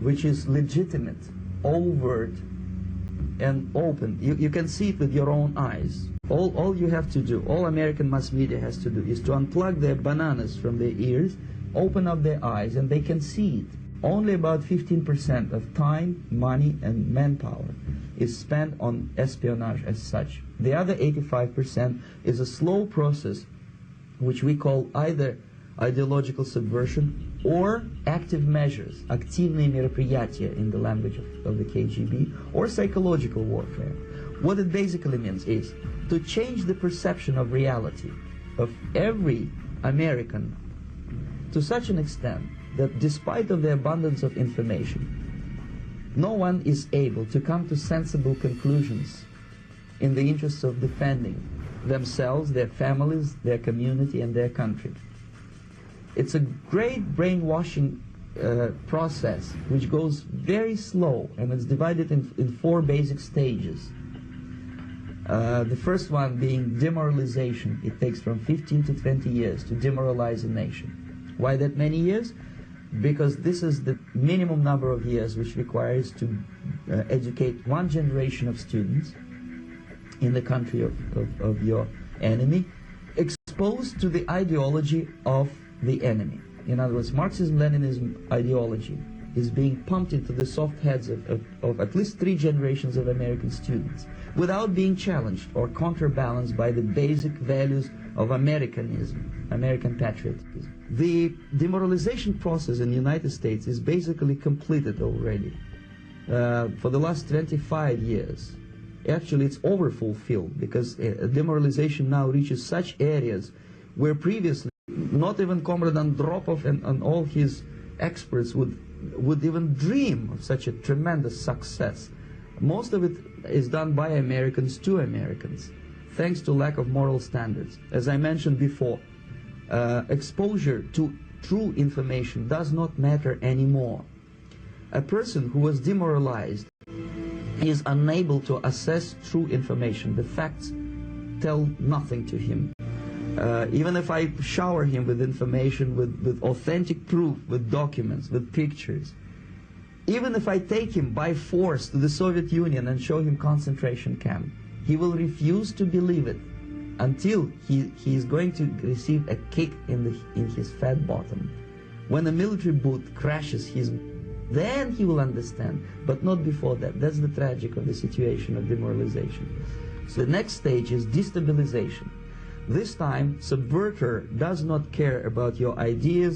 which is legitimate, overt, and open. You can see it with your own eyes. All you have to do, all American mass media has to do, is to unplug their bananas from their ears, open up their eyes, and they can see it. Only about 15% of time, money, and manpower is spent on espionage as such. The other 85% is a slow process which we call either ideological subversion or active measures, активные мероприятия in the language of the KGB, or psychological warfare. What it basically means is to change the perception of reality of every American to such an extent that despite of the abundance of information, no one is able to come to sensible conclusions in the interests of defending themselves, their families, their community, and their country. It's a great brainwashing process which goes very slow, and it's divided in 4 basic stages. The first one being demoralization. It takes from 15 to 20 years to demoralize a nation. Why that many years? Because this is the minimum number of years which requires to educate one generation of students in the country of your enemy, exposed to the ideology of the enemy. In other words, Marxism-Leninism ideology is being pumped into the soft heads of at least 3 generations of American students without being challenged or counterbalanced by the basic values of Americanism, American patriotism. The demoralization process in the United States is basically completed already. For the last 25 years. Actually, it's overfulfilled, because demoralization now reaches such areas where previously not even Comrade Andropov and all his experts would even dream of such a tremendous success. Most of it is done by Americans to Americans, thanks to lack of moral standards. As I mentioned before, exposure to true information does not matter anymore. A person who was demoralized is unable to assess true information. The facts tell nothing to him. Even if I shower him with information, with authentic proof, with documents, with pictures, even if I take him by force to the Soviet Union and show him concentration camp, he will refuse to believe it until he is going to receive a kick in his fat bottom. When a military boot crashes then he will understand, but not before that. That's the tragic of the situation of demoralization. So the next stage is destabilization. This time, subverter does not care about your ideas,